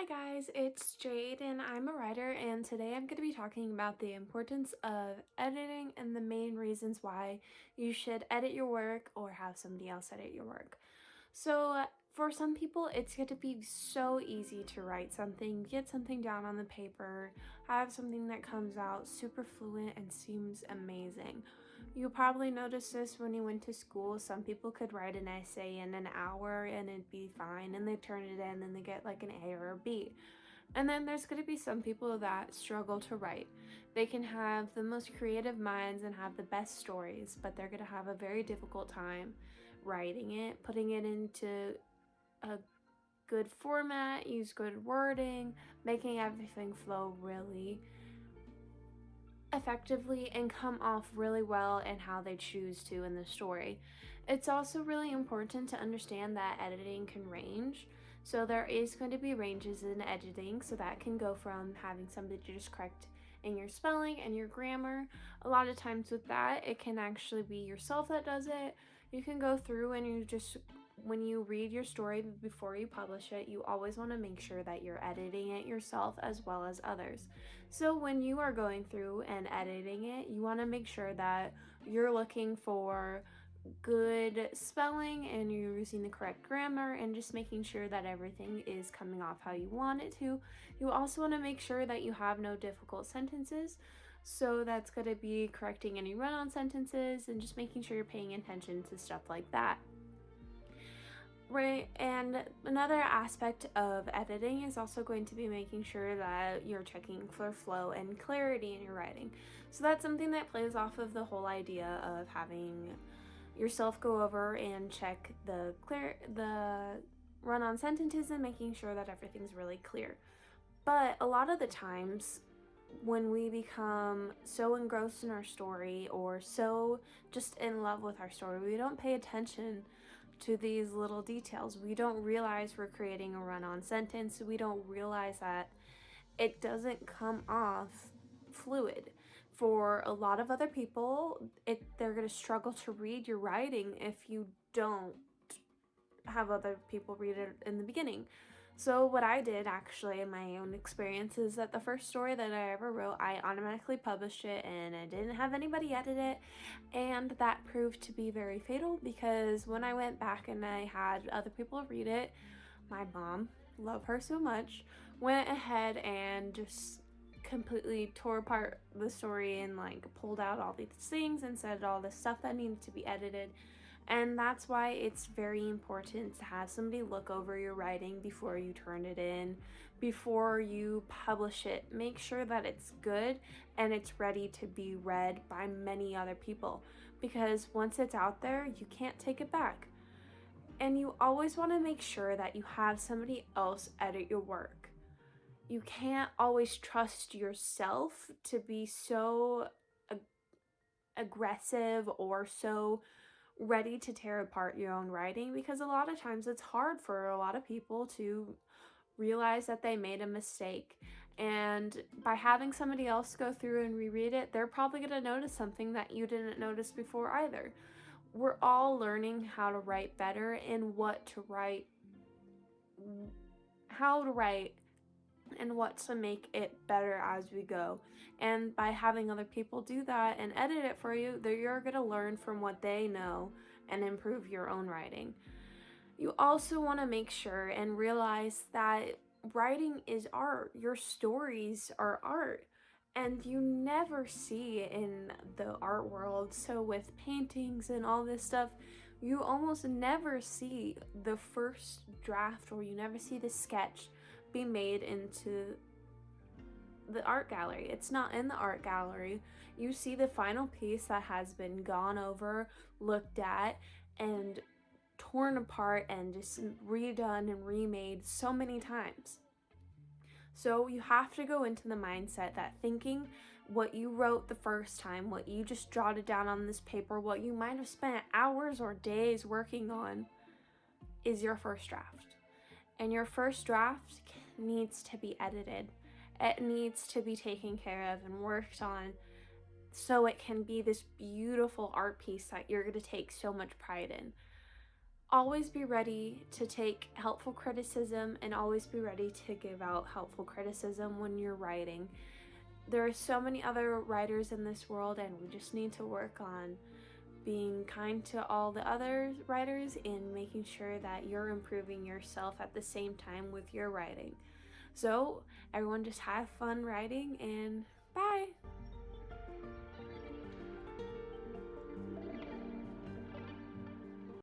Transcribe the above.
Hi guys, it's Jade and I'm a writer, and today I'm going to be talking about the importance of editing and the main reasons why you should edit your work or have somebody else edit your work. For some people, it's going to be so easy to write something, get something down on the paper, have something that comes out super fluent and seems amazing. You probably noticed this when you went to school. Some people could write an essay in an hour and it'd be fine, and they turn it in and they get like an A or a B. And then there's going to be some people that struggle to write. They can have the most creative minds and have the best stories, but they're going to have a very difficult time writing it, putting it into a good format, use good wording, making everything flow really effectively and come off really well in how they choose to in the story. It's also really important to understand that editing can range. So there is going to be ranges in editing, so that can go from having somebody just correct in your spelling and your grammar. A lot of times with that, it can actually be yourself that does it. You can go through and when you read your story before you publish it, you always want to make sure that you're editing it yourself as well as others. So when you are going through and editing it, you want to make sure that you're looking for good spelling and you're using the correct grammar and just making sure that everything is coming off how you want it to. You also want to make sure that you have no difficult sentences. So that's going to be correcting any run-on sentences and just making sure you're paying attention to stuff like that. Right, and another aspect of editing is also going to be making sure that you're checking for flow and clarity in your writing. So that's something that plays off of the whole idea of having yourself go over and check the run-on sentences and making sure that everything's really clear. But a lot of the times when we become so engrossed in our story or so just in love with our story, we don't pay attention to these little details. We don't realize we're creating a run-on sentence. We don't realize that it doesn't come off fluid. For a lot of other people, they're going to struggle to read your writing if you don't have other people read it in the beginning. So what I did actually in my own experience is that the first story that I ever wrote, I automatically published it and I didn't have anybody edit it, and that proved to be very fatal because when I went back and I had other people read it, my mom, love her so much, went ahead and just completely tore apart the story and like pulled out all these things and said all this stuff that needed to be edited. And that's why it's very important to have somebody look over your writing before you turn it in, before you publish it. Make sure that it's good and it's ready to be read by many other people, because once it's out there, you can't take it back. And you always want to make sure that you have somebody else edit your work. You can't always trust yourself to be so aggressive or so ready to tear apart your own writing, because a lot of times it's hard for a lot of people to realize that they made a mistake. And by having somebody else go through and reread it, they're probably going to notice something that you didn't notice before either. We're all learning how to write better and what to write, how to write, and what to make it better as we go. And by having other people do that and edit it for you, you're going to learn from what they know and improve your own writing. You also want to make sure and realize that writing is art. Your stories are art. And you never see in the art world, so with paintings and all this stuff, you almost never see the first draft or you never see the sketch be made into the art gallery. It's not in the art gallery. You see the final piece that has been gone over, looked at, and torn apart and just redone and remade so many times. So you have to go into the mindset that thinking what you wrote the first time, what you just jotted down on this paper, what you might have spent hours or days working on, is your first draft. And your first draft needs to be edited. It needs to be taken care of and worked on so it can be this beautiful art piece that you're going to take so much pride in. always be ready to take helpful criticism and always be ready to give out helpful criticism when you're writing. There are so many other writers in this world, and we just need to work on being kind to all the other writers and making sure that you're improving yourself at the same time with your writing. So everyone just have fun writing and